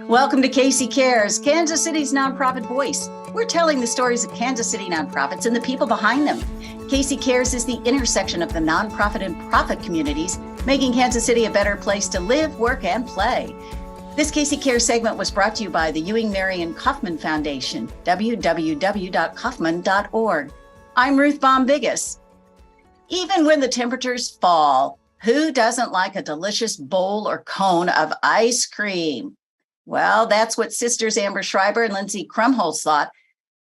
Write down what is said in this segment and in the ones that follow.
Welcome to Casey Cares, Kansas City's nonprofit voice. We're telling the stories of Kansas City nonprofits and the people behind them. Casey Cares is the intersection of the nonprofit and profit communities, making Kansas City a better place to live, work, and play. This Casey Cares segment was brought to you by the Ewing Marion Kaufman Foundation, www.kaufman.org. I'm Ruth Baum-Biggis. Even when the temperatures fall, who doesn't like a delicious bowl or cone of ice cream? Well, that's what sisters Amber Schreiber and Lindsay Krumholz thought,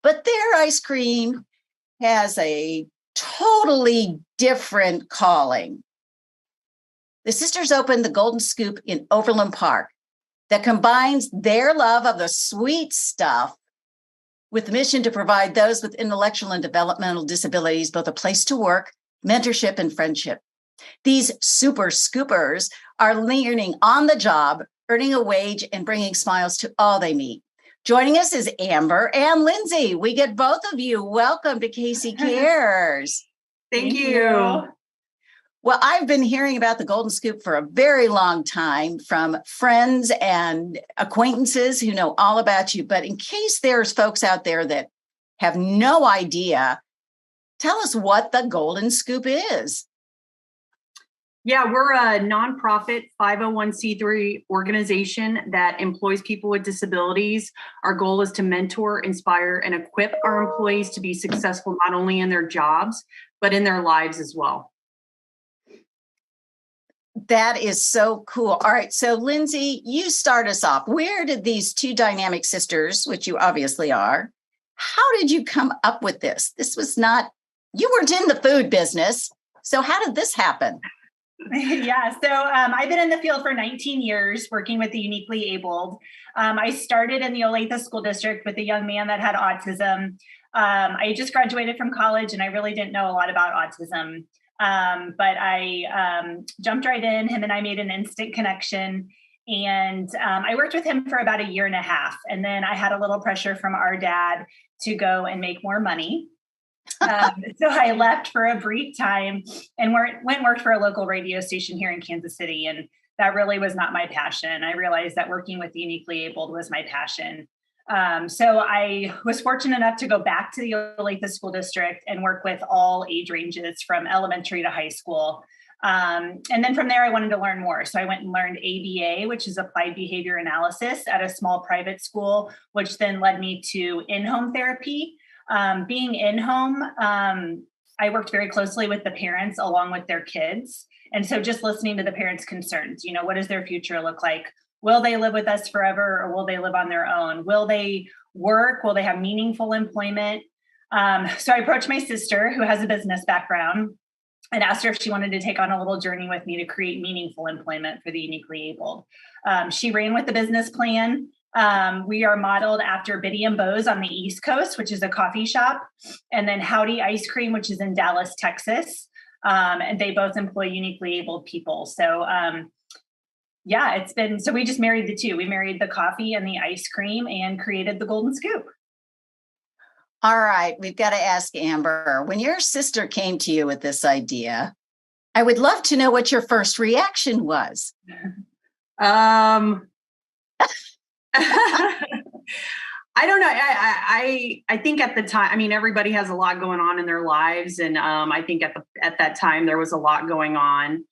but their ice cream has a totally different calling. The sisters opened the Golden Scoop in Overland Park that combines their love of the sweet stuff with the mission to provide those with intellectual and developmental disabilities both a place to work, mentorship, and friendship. These super scoopers are learning on the job, earning a wage, and bringing smiles to all they meet. Joining us is Amber and Lindsay. We get both of you. Welcome to Casey Cares. Thank you. Well, I've been hearing about the Golden Scoop for a very long time from friends and acquaintances who know all about you. But in case there's folks out there that have no idea, tell us what the Golden Scoop is. Yeah, we're a nonprofit 501c3 organization that employs people with disabilities. Our goal is to mentor, inspire, and equip our employees to be successful not only in their jobs, but in their lives as well. That is so cool. All right. So, Lindsay, you start us off. Where did these two dynamic sisters, which you obviously are, how did you come up with this? This was not, you weren't in the food business. So how did this happen? Yeah, so I've been in the field for 19 years working with the uniquely abled. I started in the Olathe School District with a young man that had autism. I just graduated from college and I really didn't know a lot about autism. But I jumped right in. Him and I made an instant connection. And I worked with him for about a year and a half. And then I had a little pressure from our dad to go and make more money. So I left for a brief time and went and worked for a local radio station here in Kansas City. And that really was not my passion. I realized that working with the uniquely abled was my passion. So I was fortunate enough to go back to the Olathe School District and work with all age ranges from elementary to high school. And then from there, I wanted to learn more. So I went and learned ABA, which is applied behavior analysis at a small private school, which then led me to in-home therapy. Being in-home, I worked very closely with the parents along with their kids. And so just listening to the parents' concerns, what does their future look like? Will they live with us forever or will they live on their own? Will they work? Will they have meaningful employment? So I approached my sister who has a business background and asked her if she wanted to take on a little journey with me to create meaningful employment for the uniquely abled. She ran with the business plan. We are modeled after Biddy and Bo's on the East Coast, which is a coffee shop, and then Howdy Ice Cream, which is in Dallas, Texas. And they both employ uniquely abled people. So, so we just married the two. We married the coffee and the ice cream and created the Golden Scoop. All right. We've got to ask Amber, when your sister came to you with this idea, I would love to know what your first reaction was. I don't know. I think at the time, everybody has a lot going on in their lives. And I think at that time, there was a lot going on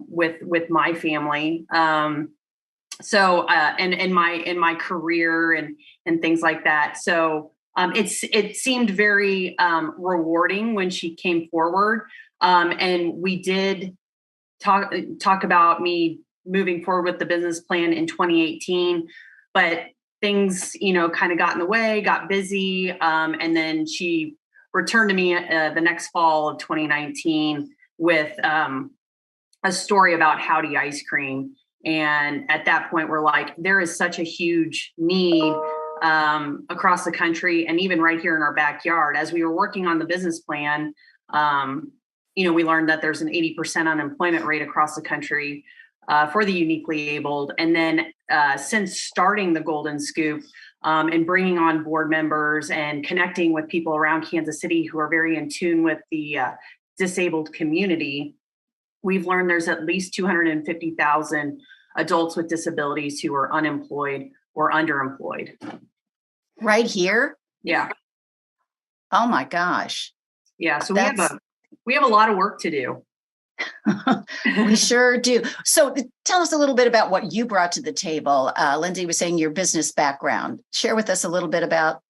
with my family. And in my career and things like that. So it seemed very rewarding when she came forward. And we did talk about me moving forward with the business plan in 2018. But things, kind of got in the way, got busy. And then she returned to me the next fall of 2019 with a story about Howdy Ice Cream. And at that point, we're like, there is such a huge need across the country and even right here in our backyard. As we were working on the business plan, we learned that there's an 80% unemployment rate across the country for the uniquely abled. And then since starting the Golden Scoop and bringing on board members and connecting with people around Kansas City who are very in tune with the disabled community, we've learned there's at least 250,000 adults with disabilities who are unemployed or underemployed. Right here? Yeah. Oh my gosh. Yeah. So we have a lot of work to do. We sure do. So tell us a little bit about what you brought to the table. Lindsay was saying your business background. Share with us a little bit about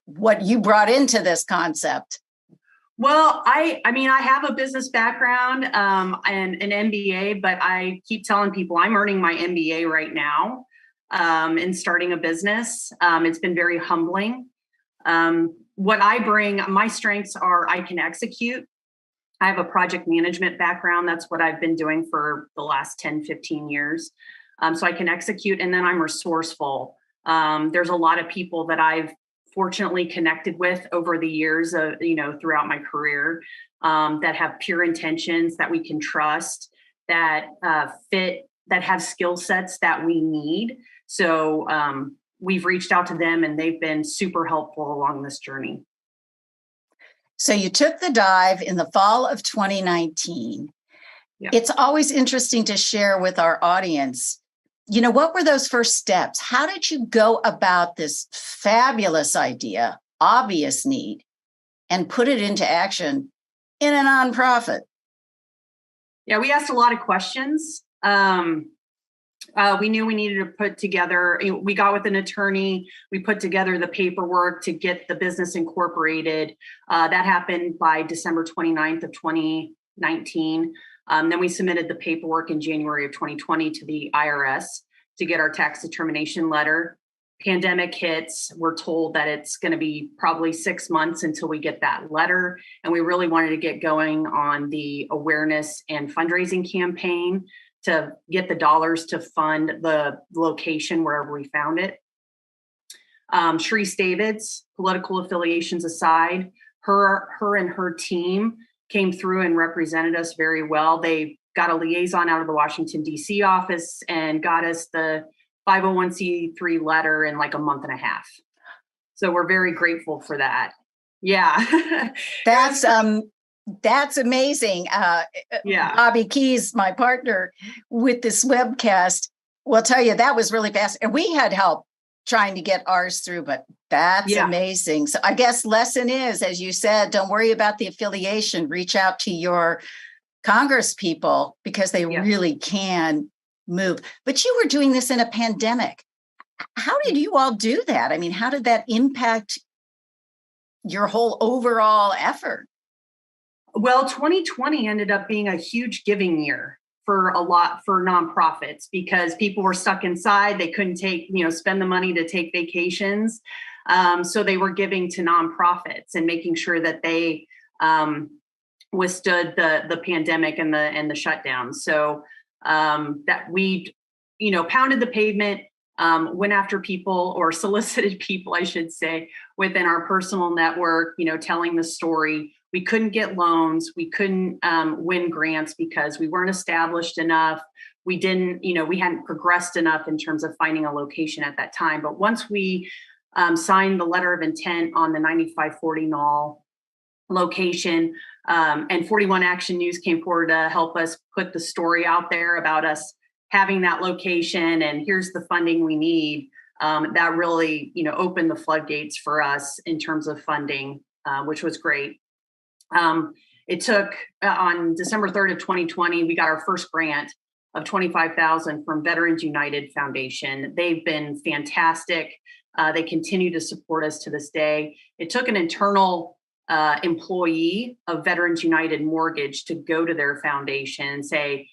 what you brought into this concept. Well, I mean, I have a business background and an MBA, but I keep telling people I'm earning my MBA right now in starting a business. It's been very humbling. What I bring, my strengths are I can execute. I have a project management background. That's what I've been doing for the last 10, 15 years. So I can execute, and then I'm resourceful. There's a lot of people that I've fortunately connected with over the years, throughout my career, that have pure intentions that we can trust, that fit, that have skill sets that we need. So we've reached out to them, and they've been super helpful along this journey. So you took the dive in the fall of 2019. Yeah. It's always interesting to share with our audience, what were those first steps? How did you go about this fabulous idea, obvious need, and put it into action in a nonprofit? Yeah, we asked a lot of questions. We knew we needed to put together, we got with an attorney, we put together the paperwork to get the business incorporated. That happened by December 29th of 2019. Then we submitted the paperwork in January of 2020 to the IRS to get our tax determination letter. Pandemic hits, we're told that it's going to be probably 6 months until we get that letter. And we really wanted to get going on the awareness and fundraising campaign to get the dollars to fund the location wherever we found it. Sharice Davids, political affiliations aside, her and her team came through and represented us very well. They got a liaison out of the Washington, D.C. office and got us the 501c3 letter in like a month and a half. So we're very grateful for that. Yeah. That's amazing. Yeah. Bobby Keys, my partner with this webcast, will tell you that was really fast. And we had help trying to get ours through, but that's amazing. So I guess lesson is, as you said, don't worry about the affiliation. Reach out to your Congress people because they really can move. But you were doing this in a pandemic. How did you all do that? I mean, how did that impact your whole overall effort? Well, 2020 ended up being a huge giving year for nonprofits because people were stuck inside. They couldn't spend the money to take vacations. So they were giving to nonprofits and making sure that they withstood the pandemic and the shutdown. So that we, pounded the pavement, went after people or solicited people, I should say, within our personal network, telling the story. We couldn't get loans. We couldn't win grants because we weren't established enough. We didn't, we hadn't progressed enough in terms of finding a location at that time. But once we signed the letter of intent on the 9540 Knoll location, and 41 Action News came forward to help us put the story out there about us having that location and here's the funding we need. That really, opened the floodgates for us in terms of funding, which was great. It took on December 3rd of 2020, we got our first grant of $25,000 from Veterans United Foundation. They've been fantastic. They continue to support us to this day. It took an internal employee of Veterans United Mortgage to go to their foundation and say,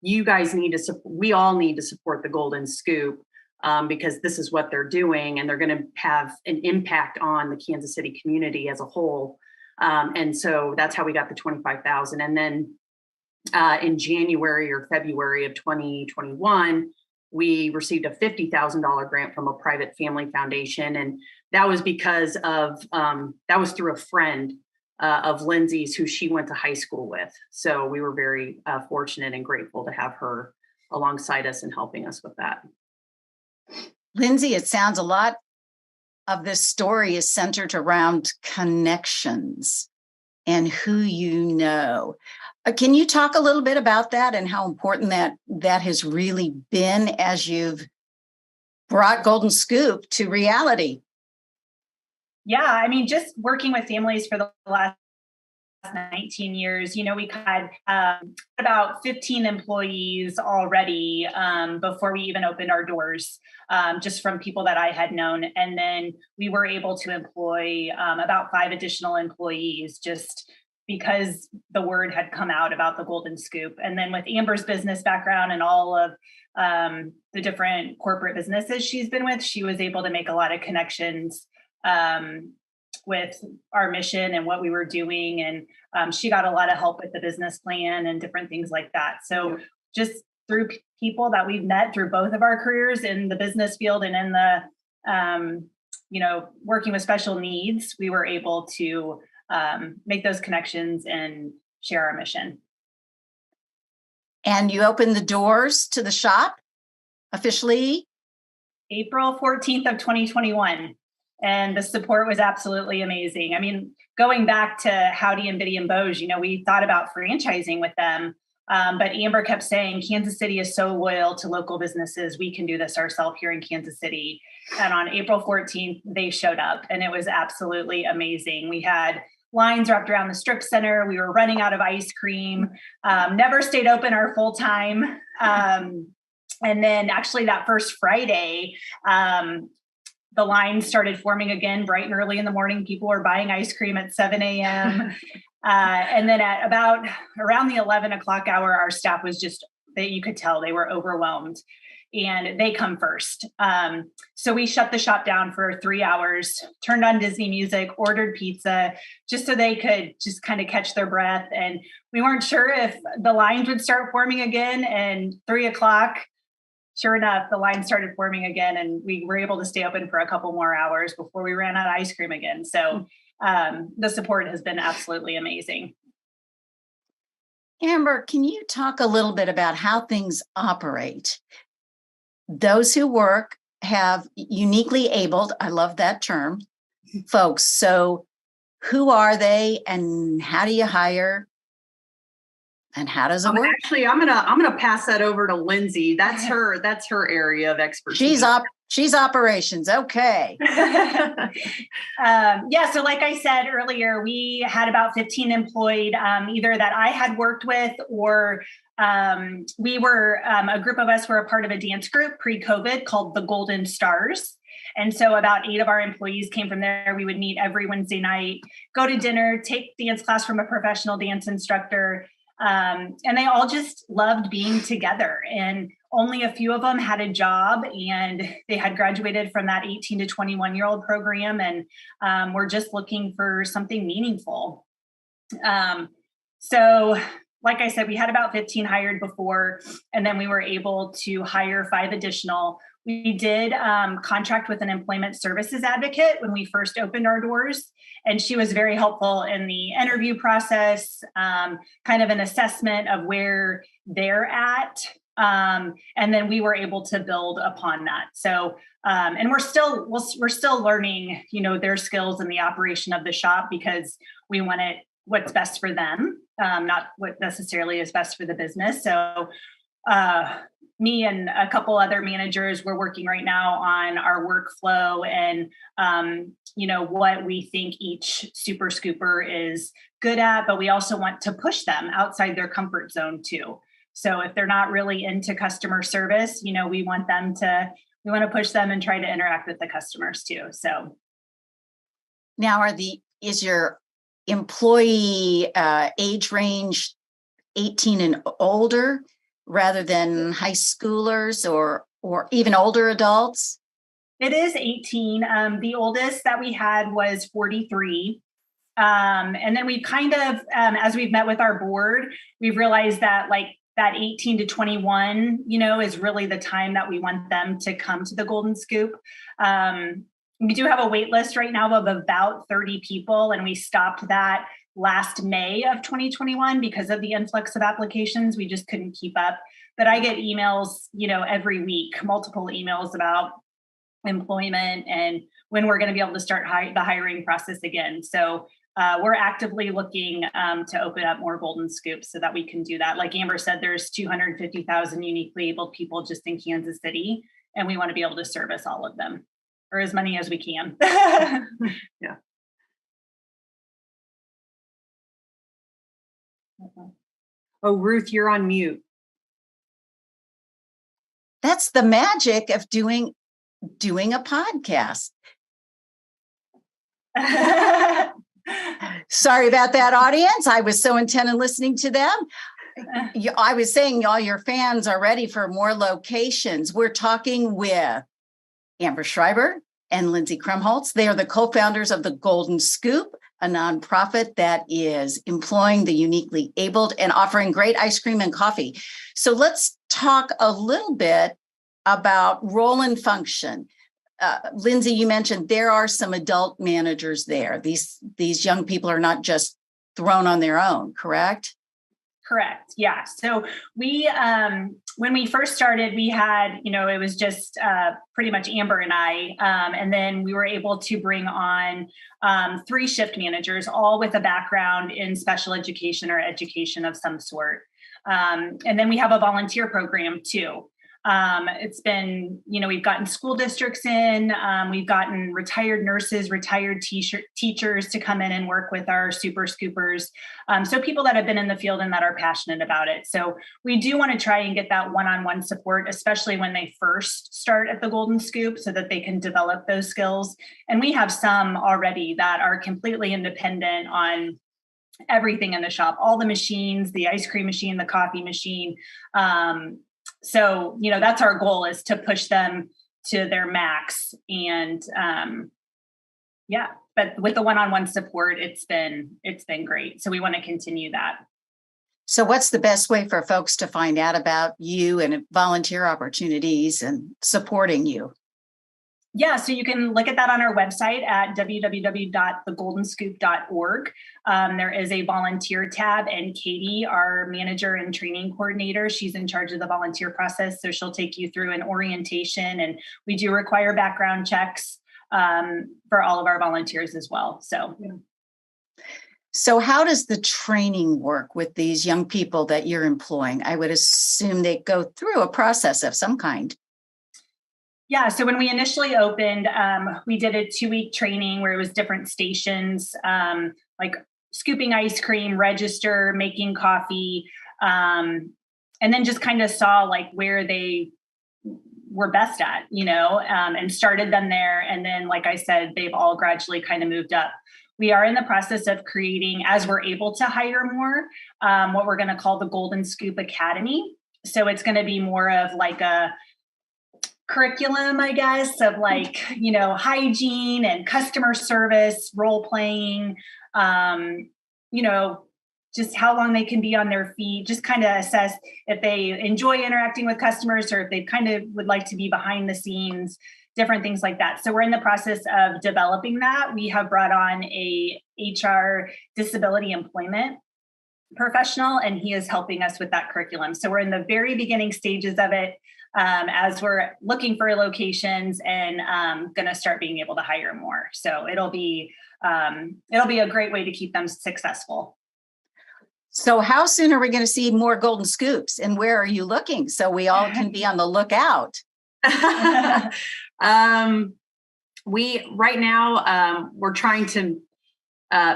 you guys need to, we all need to support the Golden Scoop because this is what they're doing and they're going to have an impact on the Kansas City community as a whole. And so that's how we got the $25,000. And then in January or February of 2021, we received a $50,000 grant from a private family foundation. And that was because of, that was through a friend of Lindsay's who she went to high school with. So we were very fortunate and grateful to have her alongside us and helping us with that. Lindsay, it sounds a lot of this story is centered around connections and who you know. Can you talk a little bit about that and how important that has really been as you've brought Golden Scoop to reality. Yeah, I mean, just working with families for the last 19 years, we had about 15 employees already before we even opened our doors, just from people that I had known. And then we were able to employ about 5 additional employees just because the word had come out about the Golden Scoop. And then with Amber's business background and all of the different corporate businesses she's been with, she was able to make a lot of connections with our mission and what we were doing. And she got a lot of help with the business plan and different things like that. So just through people that we've met through both of our careers in the business field and in the, working with special needs, we were able to make those connections and share our mission. And you opened the doors to the shop officially? April 14th of 2021. And the support was absolutely amazing. I mean, going back to Howdy and Biddy and Bose, we thought about franchising with them. But Amber kept saying, Kansas City is so loyal to local businesses. We can do this ourselves here in Kansas City. And on April 14th, they showed up and it was absolutely amazing. We had lines wrapped around the strip center. We were running out of ice cream, never stayed open our full time. And then actually that first Friday, the lines started forming again bright and early in the morning. People were buying ice cream at 7 a.m. And then at about around the 11 o'clock hour, our staff was just, you could tell they were overwhelmed and they come first. So we shut the shop down for 3 hours, turned on Disney music, ordered pizza, just so they could just kind of catch their breath. And we weren't sure if the lines would start forming again. And 3 o'clock, sure enough, the line started forming again, and we were able to stay open for a couple more hours before we ran out of ice cream again. So the support has been absolutely amazing. Amber, can you talk a little bit about how things operate? Those who work have uniquely abled, I love that term, folks. So who are they and how do you hire? And how does it work? Actually, I'm gonna pass that over to Lindsay. That's her area of expertise. She's operations. Okay. So like I said earlier, we had about 15 employed, either that I had worked with or we were a group of us were a part of a dance group pre-COVID called the Golden Stars. And so about 8 of our employees came from there. We would meet every Wednesday night, go to dinner, take dance class from a professional dance instructor. And they all just loved being together. And only a few of them had a job and they had graduated from that 18 to 21-year-old program and were just looking for something meaningful. So like I said, we had about 15 hired before, and then we were able to hire 5 additional. We did contract with an employment services advocate when we first opened our doors, and she was very helpful in the interview process, kind of an assessment of where they're at. And then we were able to build upon that. So, and we're still learning, their skills in the operation of the shop because we want it what's best for them, not what necessarily is best for the business. So, me and a couple other managers, we're working right now on our workflow and, what we think each super scooper is good at, but we also want to push them outside their comfort zone too. So if they're not really into customer service, we want to push them and try to interact with the customers too. So now is your employee age range 18 and older rather than high schoolers or even older adults? It is 18. The oldest that we had was 43. And then we kind of, as we've met with our board, we've realized that that 18 to 21, is really the time that we want them to come to the Golden Scoop. We do have a wait list right now of about 30 people, and we stopped that last May of 2021 because of the influx of applications. We just couldn't keep up. But I get emails, every week, multiple emails about employment and when we're going to be able to start the hiring process again. So we're actively looking to open up more Golden Scoops so that we can do that. Like Amber said, there's 250,000 uniquely abled people just in Kansas City. and we want to be able to service all of them, or as many as we can. Yeah. Oh, Ruth, you're on mute. That's the magic of doing a podcast. Sorry about that, audience. I was so intent on listening to them. I was saying all your fans are ready for more locations. We're talking with Amber Schreiber and Lindsay Krumholtz. They are the co-founders of the Golden Scoop, a nonprofit that is employing the uniquely abled and offering great ice cream and coffee. So let's talk a little bit about role and function. Lindsay, you mentioned there are some adult managers there. These young people are not just thrown on their own, correct? Correct. Yeah. So we, when we first started, we had, it was just pretty much Amber and I, and then we were able to bring on 3 shift managers, all with a background in special education or education of some sort. And then we have a volunteer program too. It's been, we've gotten school districts in, we've gotten retired nurses, retired teachers to come in and work with our super scoopers. So people that have been in the field and that are passionate about it. So we do want to try and get that one-on-one support, especially when they first start at the Golden Scoop, so that they can develop those skills. And we have some already that are completely independent on everything in the shop, all the machines, the ice cream machine, the coffee machine. So, that's our goal, is to push them to their max. And but with the one-on-one support, it's been great. So we want to continue that. So what's the best way for folks to find out about you and volunteer opportunities and supporting you? Yeah, so you can look at that on our website at www.thegoldenscoop.org. There is a volunteer tab, and Katie, our manager and training coordinator, she's in charge of the volunteer process. So she'll take you through an orientation, and we do require background checks for all of our volunteers as well. So how does the training work with these young people that you're employing? I would assume they go through a process of some kind. Yeah, so when we initially opened, we did a 2-week training where it was different stations, like scooping ice cream, register, making coffee, and then just kind of saw like where they were best at, and started them there. And then, like I said, they've all gradually kind of moved up. We are in the process of creating, as we're able to hire more, what we're going to call the Golden Scoop Academy. So it's going to be more of like a curriculum, I guess, of like, hygiene and customer service, role playing, just how long they can be on their feet, just kind of assess if they enjoy interacting with customers or if they kind of would like to be behind the scenes, different things like that. So we're in the process of developing that. We have brought on a HR disability employment professional, and he is helping us with that curriculum. So we're in the very beginning stages of it, as we're looking for locations and going to start being able to hire more. So it'll be a great way to keep them successful. So how soon are we going to see more Golden Scoops, and where are you looking so we all can be on the lookout? Right now, we're trying to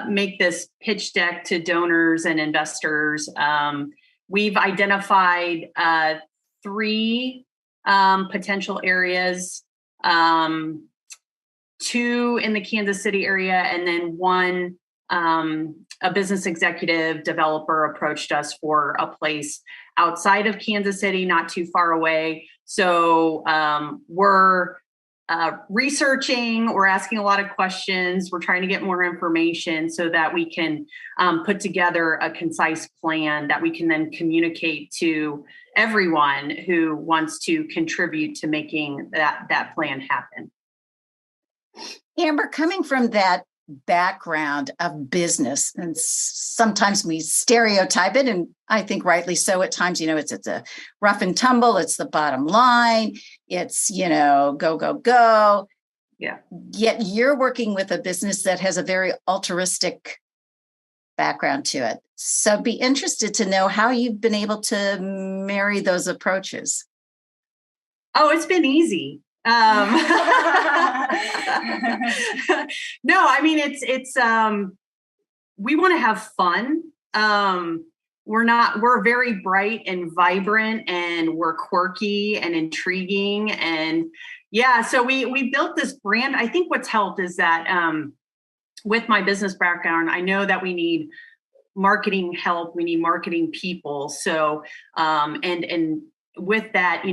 make this pitch deck to donors and investors. We've identified 3 potential areas, 2 in the Kansas City area, and then 1, a business executive developer approached us for a place outside of Kansas City, not too far away. So we're researching, we're asking a lot of questions, we're trying to get more information so that we can put together a concise plan that we can then communicate to everyone who wants to contribute to making that plan happen. Amber, coming from that background of business, and sometimes we stereotype it, and I think rightly so at times, it's a rough and tumble, it's the bottom line, it's, go, go, go. Yeah. Yet you're working with a business that has a very altruistic background to it. So be interested to know how you've been able to marry those approaches. Oh, it's been easy. No, I mean, we want to have fun. We're very bright and vibrant, and we're quirky and intriguing. And yeah, so we built this brand. I think what's helped is that, with my business background, I know that we need marketing help. We need marketing people. So, and with that,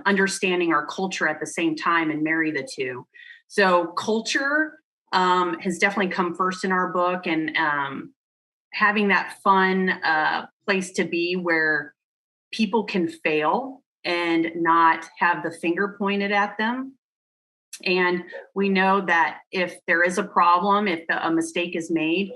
understanding our culture at the same time and marry the two. So culture has definitely come first in our book, and having that fun place to be where people can fail and not have the finger pointed at them. And we know that if there is a problem, if a mistake is made,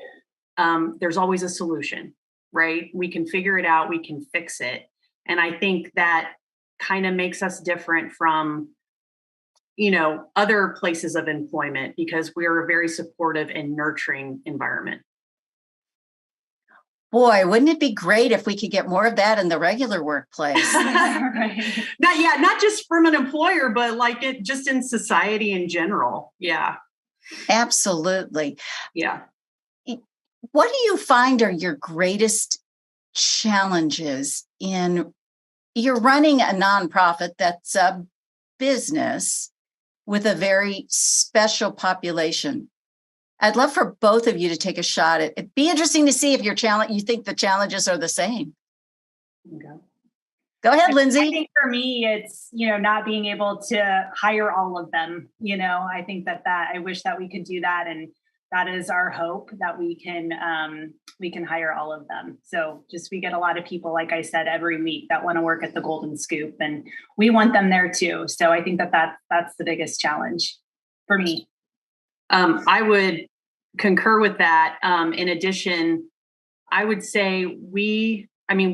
there's always a solution, right? We can figure it out, we can fix it. And I think that kind of makes us different from, other places of employment, because we're a very supportive and nurturing environment. Boy, wouldn't it be great if we could get more of that in the regular workplace? Right. Not just from an employer, but like it just in society in general. Yeah. Absolutely. Yeah. What do you find are your greatest challenges in you're running a nonprofit that's a business with a very special population? I'd love for both of you to take a shot at it. It'd be interesting to see if you think the challenges are the same. Okay. Go ahead, Lindsay. I think for me, it's, not being able to hire all of them. I think that I wish that we could do that. And that is our hope, that we can hire all of them. So we get a lot of people, like I said, every week that want to work at the Golden Scoop, and we want them there too. So I think that's the biggest challenge for me. I would concur with that. In addition, I would say we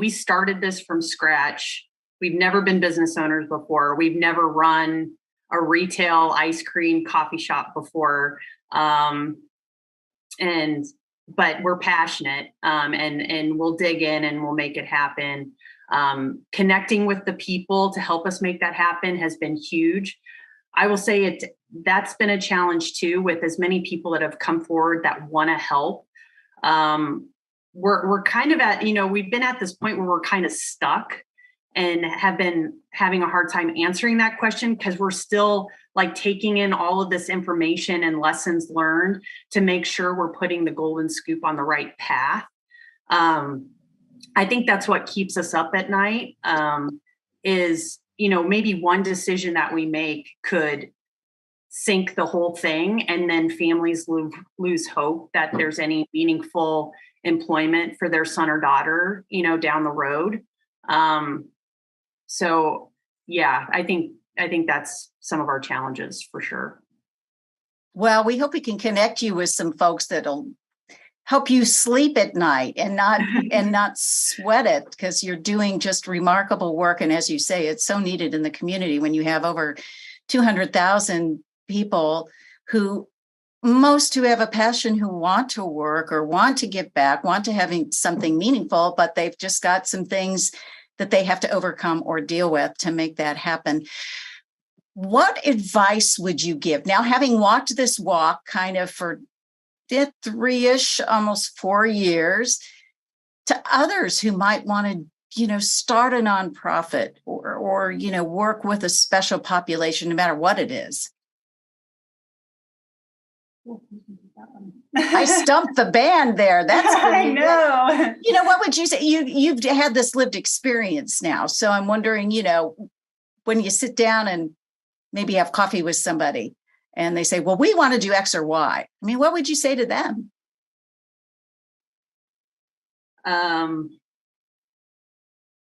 started this from scratch. We've never been business owners before. We've never run a retail ice cream coffee shop before. But we're passionate, and we'll dig in and we'll make it happen. Connecting with the people to help us make that happen has been huge. I will say that's been a challenge too, with as many people that have come forward that want to help. We're kind of at, we've been at this point where we're kind of stuck and have been having a hard time answering that question, because we're still like taking in all of this information and lessons learned to make sure we're putting the Golden Scoop on the right path. I think that's what keeps us up at night, is, maybe one decision that we make could sink the whole thing, and then families lose hope that there's any meaningful employment for their son or daughter, down the road. So yeah, I think that's some of our challenges for sure. Well, we hope we can connect you with some folks that'll help you sleep at night and not sweat it, because you're doing just remarkable work. And as you say, it's so needed in the community when you have over 200,000 people who have a passion, who want to work or want to give back, want to having something meaningful, but they've just got some things that they have to overcome or deal with to make that happen. What advice would you give now, having walked this walk kind of for 3-ish, almost 4 years, to others who might want to, start a nonprofit or work with a special population, no matter what it is? I stumped the band there. That's I know. What would you say? You've had this lived experience now. So I'm wondering, when you sit down and maybe have coffee with somebody and they say, well, we want to do X or Y. I mean, what would you say to them?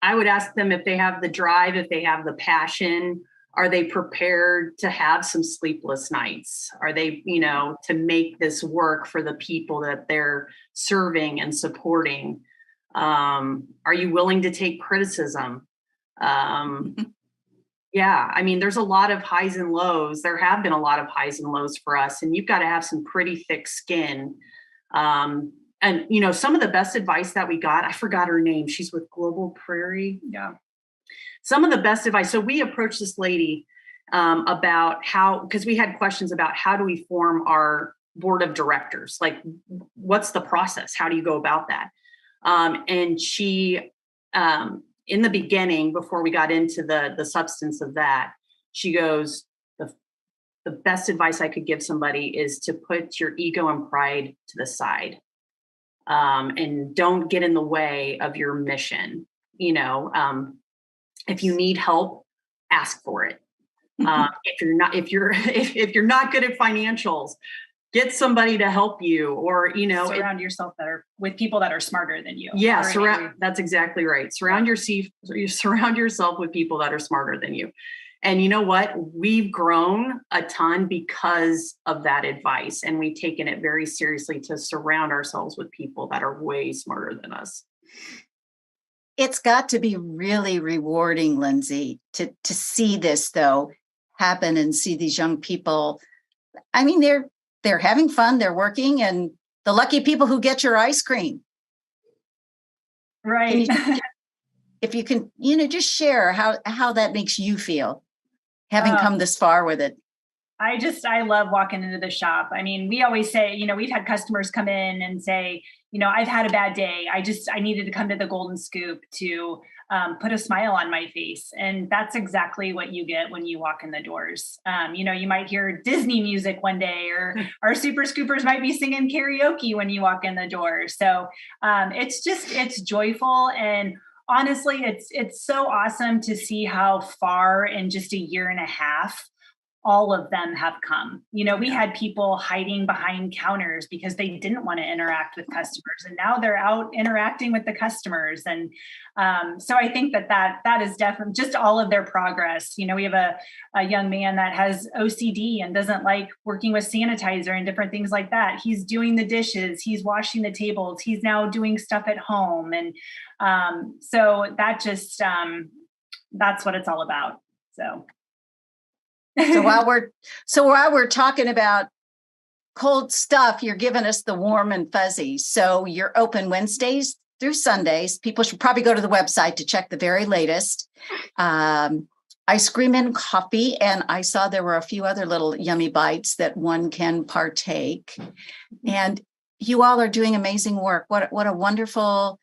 I would ask them if they have the drive, if they have the passion. Are they prepared to have some sleepless nights? Are they, to make this work for the people that they're serving and supporting? Are you willing to take criticism? Yeah, there's a lot of highs and lows. There have been a lot of highs and lows for us, and you've got to have some pretty thick skin. And, some of the best advice that we got, I forgot her name. She's with Global Prairie. Yeah. some of the best advice. So we approached this lady about how, because we had questions about how do we form our board of directors? Like, what's the process? How do you go about that? And she, in the beginning, before we got into the substance of that, she goes, the best advice I could give somebody is to put your ego and pride to the side, and don't get in the way of your mission. You know, if you need help, ask for it. If you're not good at financials, get somebody to help you, or, you know, surround yourself with people that are smarter than you. Yeah, that's exactly right. Surround yourself with people that are smarter than you. And you know what? We've grown a ton because of that advice, and we've taken it very seriously to surround ourselves with people that are way smarter than us. It's got to be really rewarding, Lindsay, to see this though happen and see these young people. I mean, they're having fun, they're working, and the lucky people who get your ice cream. Right. If you can, you know, just share how that makes you feel, having come this far with it. I love walking into the shop. I mean, we always say, you know, we've had customers come in and say, you know, I've had a bad day. I needed to come to the Golden Scoop to put a smile on my face. And that's exactly what you get when you walk in the doors. You know, you might hear Disney music one day, or our Super Scoopers might be singing karaoke when you walk in the door. So it's joyful. And honestly, it's so awesome to see how far in just a year and a half all of them have come. You know, we had people hiding behind counters because they didn't want to interact with customers, and now they're out interacting with the customers. And so I think that is definitely just all of their progress. You know, we have a young man that has OCD and doesn't like working with sanitizer and different things like that. He's doing the dishes, he's washing the tables, he's now doing stuff at home. And so that just, that's what it's all about. So while we're talking about cold stuff, you're giving us the warm and fuzzy. So you're open Wednesdays through Sundays. People should probably go to the website to check the very latest. Ice cream and coffee. And I saw there were a few other little yummy bites that one can partake. And you all are doing amazing work. What a wonderful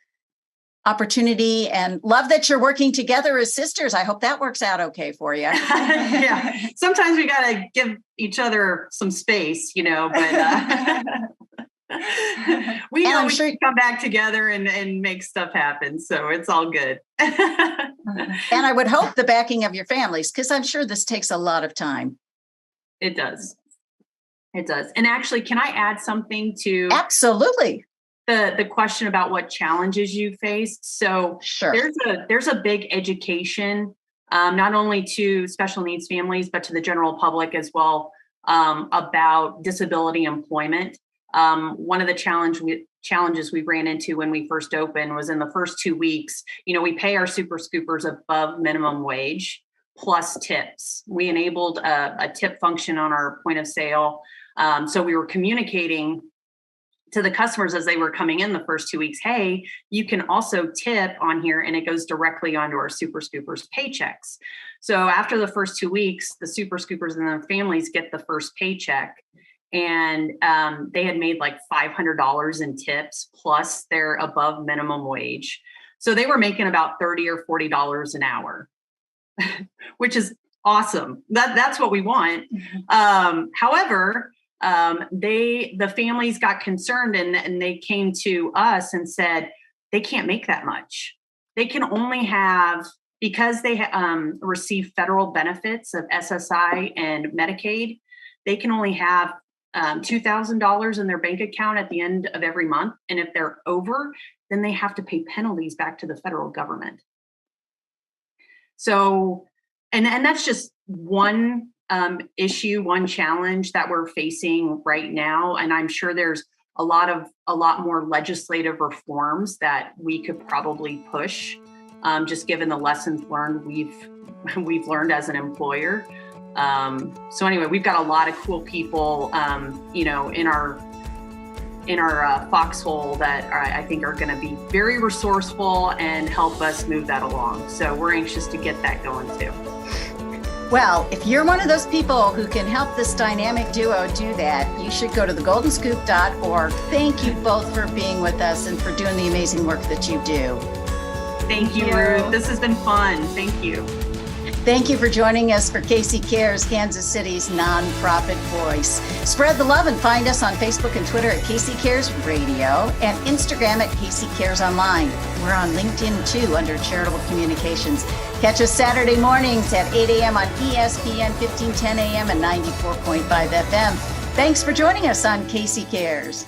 opportunity, and love that you're working together as sisters. I hope that works out okay for you. Yeah. Sometimes we got to give each other some space, you know, but we know we can come back together and make stuff happen. So it's all good. And I would hope the backing of your families, because I'm sure this takes a lot of time. It does. It does. And actually, can I add something to? Absolutely. The question about what challenges you faced. So sure. There's a big education, not only to special needs families, but to the general public as well, about disability employment. One of the challenges we ran into when we first opened was in the first 2 weeks, you know, we pay our Super Scoopers above minimum wage plus tips. We enabled a tip function on our point of sale. So we were communicating to the customers as they were coming in the first 2 weeks, hey, you can also tip on here, and it goes directly onto our Super Scoopers paychecks. So after the first 2 weeks, the Super Scoopers and their families get the first paycheck, and they had made like $500 in tips plus their above minimum wage. So they were making about $30 or $40 an hour, which is awesome. That's what we want. However, the families got concerned, and they came to us and said they can't make that much. They can only have, because they receive federal benefits of SSI and Medicaid, they can only have $2,000 in their bank account at the end of every month. And if they're over, then they have to pay penalties back to the federal government. So, and that's just one issue, one challenge that we're facing right now. And I'm sure there's a lot more legislative reforms that we could probably push, just given the lessons learned we've learned as an employer. So anyway, we've got a lot of cool people, you know, in our foxhole that I think are going to be very resourceful and help us move that along. So we're anxious to get that going too. Well, if you're one of those people who can help this dynamic duo do that, you should go to thegoldenscoop.org. Thank you both for being with us and for doing the amazing work that you do. Thank you, Ruth. This has been fun. Thank you. Thank you for joining us for Casey Cares, Kansas City's nonprofit voice. Spread the love and find us on Facebook and Twitter at Casey Cares Radio and Instagram at Casey Cares Online. We're on LinkedIn too under Charitable Communications. Catch us Saturday mornings at 8 a.m. on ESPN 1510 AM and 94.5 FM. Thanks for joining us on Casey Cares.